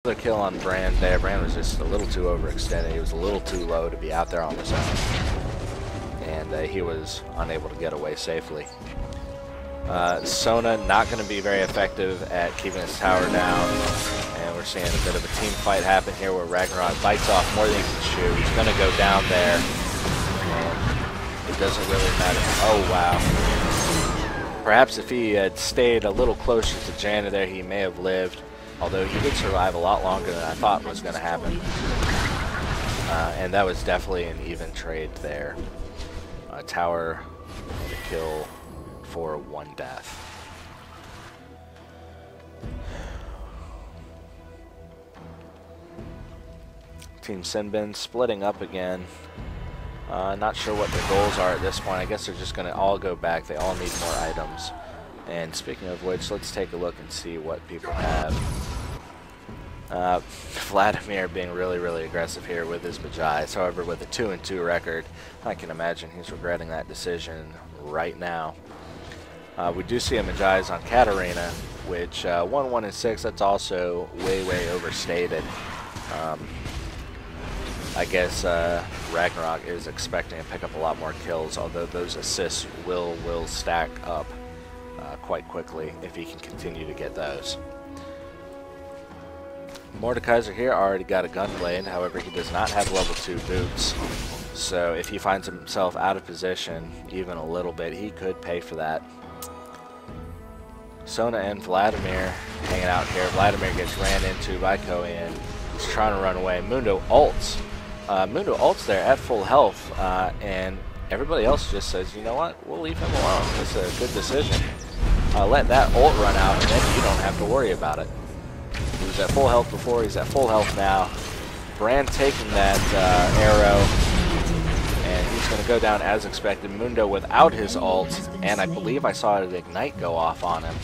Another kill on Brand there. Brand was just a little too overextended. He was a little too low to be out there on his own. And he was unable to get away safely. Sona not going to be very effective at keeping his tower down. And we're seeing a bit of a team fight happen here where Ragnarok bites off more than he can chew. He's going to go down there. And it doesn't really matter. Oh, wow. Perhaps if he had stayed a little closer to Janna there, he may have lived. Although he did survive a lot longer than I thought was going to happen. And that was definitely an even trade there. Tower and a kill for 1 death. Team SYN BYN splitting up again. Not sure what their goals are at this point. I guess they're just going to all go back. They all need more items. And speaking of which, let's take a look and see what people have. Vladimir being really aggressive here with his Bajais. However, with a 2-2 record, I can imagine he's regretting that decision right now. We do see a Bajais on Katarina, which 1-1-6, that's also way overstated. I guess Ragnarok is expecting to pick up a lot more kills, although those assists will stack up quite quickly if he can continue to get those. Mordekaiser here already got a Gunblade, however he does not have level 2 boots. So if he finds himself out of position even a little bit, he could pay for that. Sona and Vladimir hanging out here. Vladimir gets ran into by Koian. He's trying to run away. Mundo ults. Mundo ults there at full health, and everybody else just says, you know what, we'll leave him alone. It's a good decision. Let that ult run out, and then you don't have to worry about it. He was at full health before, he's at full health now. Brand taking that arrow, and he's going to go down as expected. Mundo without his ult, and I believe I saw an ignite go off on him.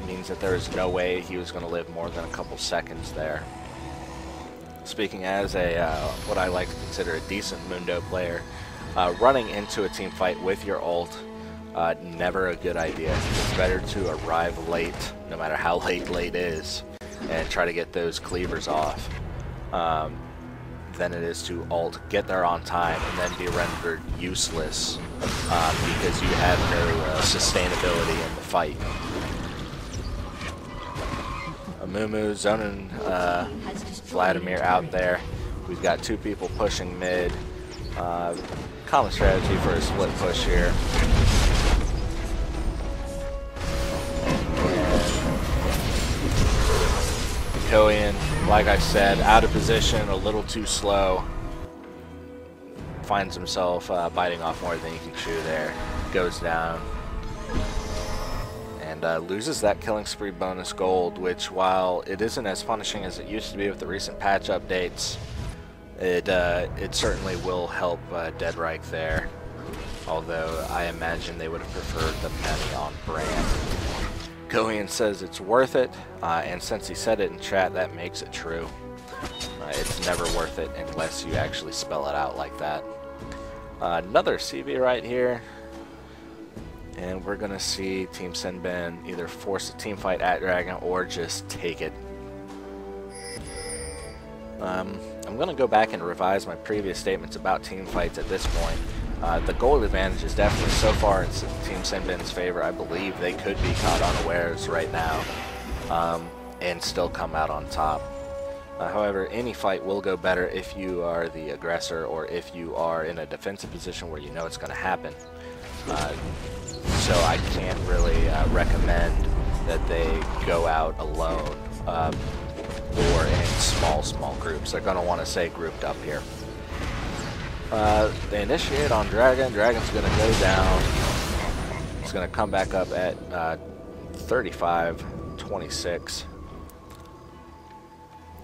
Means that there is no way he was going to live more than a couple seconds there. Speaking as a what I like to consider a decent Mundo player, running into a team fight with your ult, never a good idea. It's better to arrive late, no matter how late is, and try to get those cleavers off, than it is to ult, get there on time, and then be rendered useless because you have no sustainability in the fight. Amumu zoning Vladimir out there. We've got 2 people pushing mid. Common strategy for a split push here. Koian, like I said, out of position, a little too slow. Finds himself biting off more than he can chew there. Goes down. And loses that killing spree bonus gold, which while it isn't as punishing as it used to be with the recent patch updates, it certainly will help Deadreich there. Although I imagine they would have preferred the penny on Brand. Koian says it's worth it, and since he said it in chat, that makes it true. It's never worth it unless you actually spell it out like that. Another CV right here, and we're going to see Team SYN BYN either force a team fight at Dragon or just take it. I'm going to go back and revise my previous statements about team fights at this point. The gold advantage is definitely so far in Team SYN BYN's favor. I believe they could be caught unawares right now and still come out on top. However, any fight will go better if you are the aggressor or if you are in a defensive position where you know it's going to happen. So I can't really recommend that they go out alone or in small groups. They're going to want to stay grouped up here. They initiate on Dragon. Dragon's going to go down. It's going to come back up at 35-26.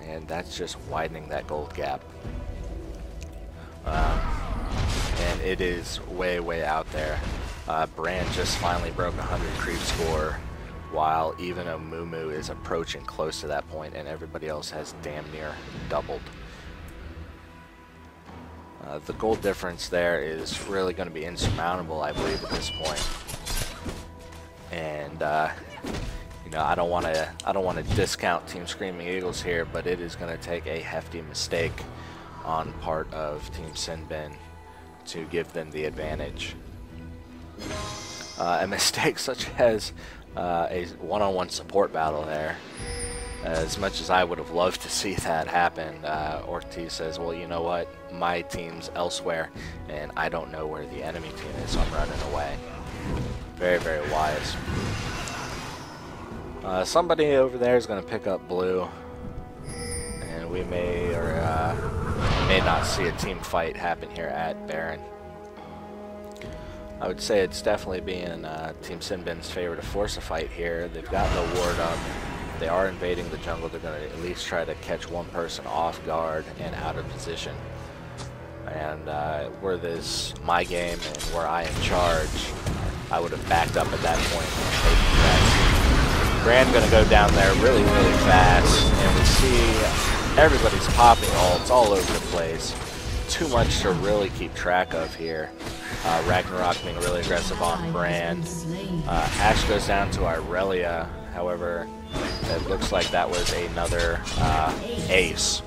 And that's just widening that gold gap. And it is way out there. Brand just finally broke 100 creep score, while even Amumu is approaching close to that point, and everybody else has damn near doubled. The gold difference there is really going to be insurmountable, I believe, at this point. And know, I don't want to discount Team Screaming Eagles here, but it is going to take a hefty mistake on part of Team SYN BYN to give them the advantage. A mistake such as a one-on-one support battle there. As much as I would have loved to see that happen, Ortiz says, well, you know what, my team's elsewhere, and I don't know where the enemy team is, so I'm running away. Very, very wise. Somebody over there is going to pick up blue, and we may or may not see a team fight happen here at Baron. I would say it's definitely being Team SYN BYN's favor to force a fight here. They've got the ward up. They are invading the jungle. They're going to at least try to catch one person off guard and out of position. And were this my game and were I in charge, I would have backed up at that point and taken that. Grand going to go down there really, really fast, and we see everybody's popping ults all over the place. Too much to really keep track of here. Ragnarok being really aggressive on Brand. Ashe goes down to Irelia. However, it looks like that was another ace.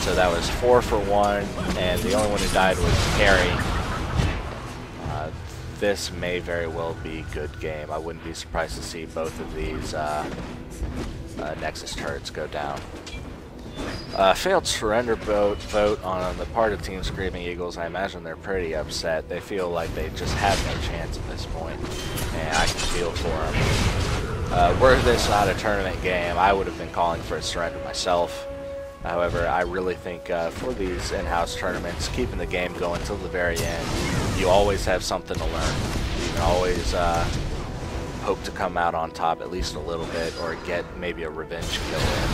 So that was 4 for 1, and the only one who died was Carry. This may very well be good game. I wouldn't be surprised to see both of these Nexus turrets go down. Failed surrender vote on the part of Team Screaming Eagles. I imagine they're pretty upset. They feel like they just have no chance at this point, and I can feel for them. Were this not a tournament game, I would have been calling for a surrender myself. However, I really think for these in-house tournaments, keeping the game going till the very end, you always have something to learn. You can always hope to come out on top at least a little bit, or get maybe a revenge kill in.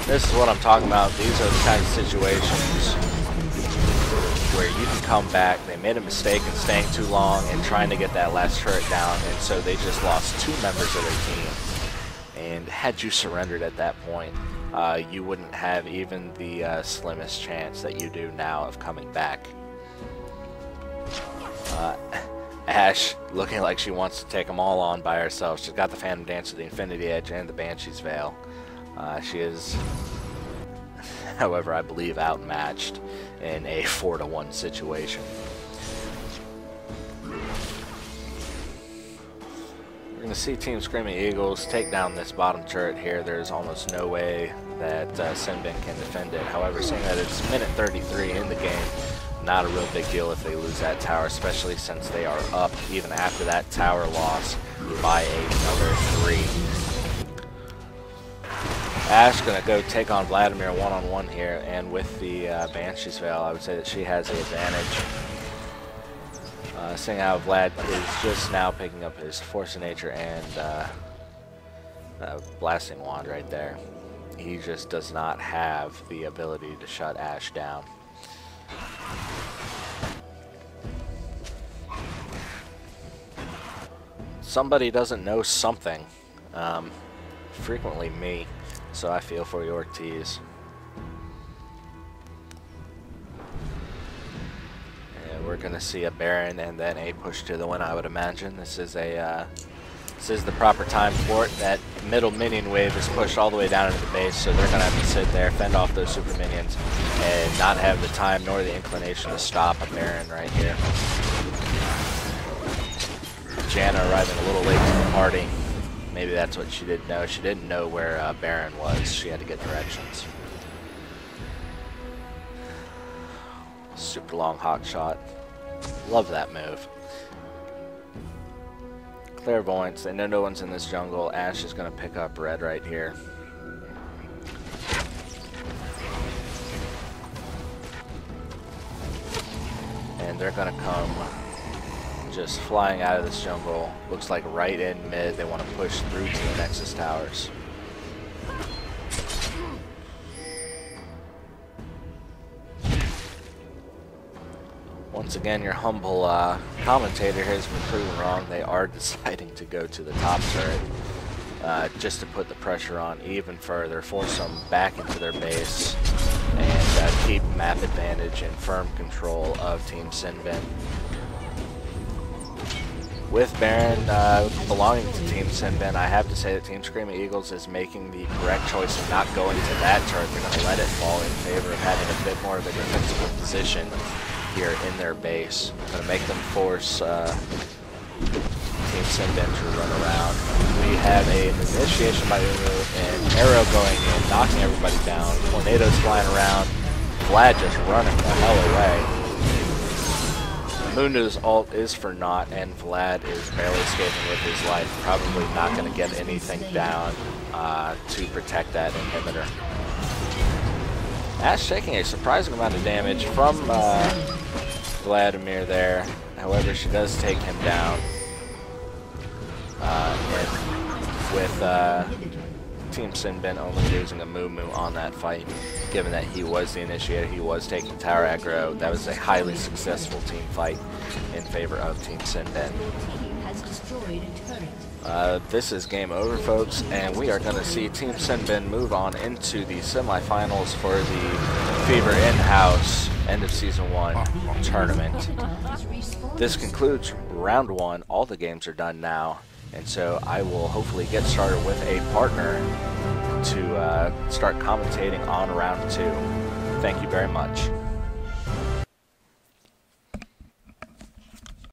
This is what I'm talking about. These are the kind of situations where you can come back. They made a mistake in staying too long and trying to get that last turret down, and so they just lost 2 members of their team. And had you surrendered at that point, you wouldn't have even the slimmest chance that you do now of coming back. Ashe looking like she wants to take them all on by herself. She's got the Phantom Dance of the Infinity Edge and the Banshee's Veil. She is, however, I believe outmatched in a 4-to-1 situation. We're going to see Team Screaming Eagles take down this bottom turret here. There's almost no way that SYN BYN can defend it. However, seeing that it's minute 33 in the game, not a real big deal if they lose that tower, especially since they are up even after that tower loss by another 3. Ashe gonna go take on Vladimir one-on-one here, and with the Banshee's Veil, I would say that she has the advantage. Seeing how Vlad is just now picking up his Force of Nature and Blasting Wand right there. He just does not have the ability to shut Ashe down. Somebody doesn't know something. Frequently me. So I feel for you, Ortiz. And we're gonna see a Baron and then a push to the win, I would imagine. This is the proper time for it. That middle minion wave is pushed all the way down into the base, so they're gonna have to sit there, fend off those super minions, and not have the time nor the inclination to stop a Baron right here. Janna arriving a little late to the party. Maybe that's what she didn't know. She didn't know where Baron was. She had to get directions. Super long hawk shot. Love that move. Clairvoyance. They know no one's in this jungle. Ashe is going to pick up red right here. And they're going to come just flying out of this jungle. Looks like right in mid. They want to push through to the Nexus towers. Once again, your humble commentator has been proven wrong. They are deciding to go to the top turret just to put the pressure on even further, force them back into their base, and keep map advantage and firm control of Team SYN BYN. with Baron belonging to Team SYN BYN, I have to say that Team Screaming Eagles is making the correct choice of not going to that turret. They're going to let it fall in favor of having a bit more of a defensible position here in their base. Going to make them force Team SYN BYN to run around. We have an initiation by Umu, and arrow going in, knocking everybody down. Tornadoes flying around. Vlad just running the hell away. Mundo's ult is for naught, and Vlad is barely escaping with his life. Probably not going to get anything down to protect that inhibitor. Ash taking a surprising amount of damage from Vladimir there. However, she does take him down. And with Team SYN BYN only losing a Moo on that fight, given that he was the initiator, he was taking tower aggro. That was a highly successful team fight in favor of Team SYN BYN. This is game over, folks, and we are going to see Team SYN BYN move on into the semifinals for the Fever in-house end of Season 1 tournament. This concludes round 1. All the games are done now. And so I will hopefully get started with a partner to start commentating on round 2. Thank you very much.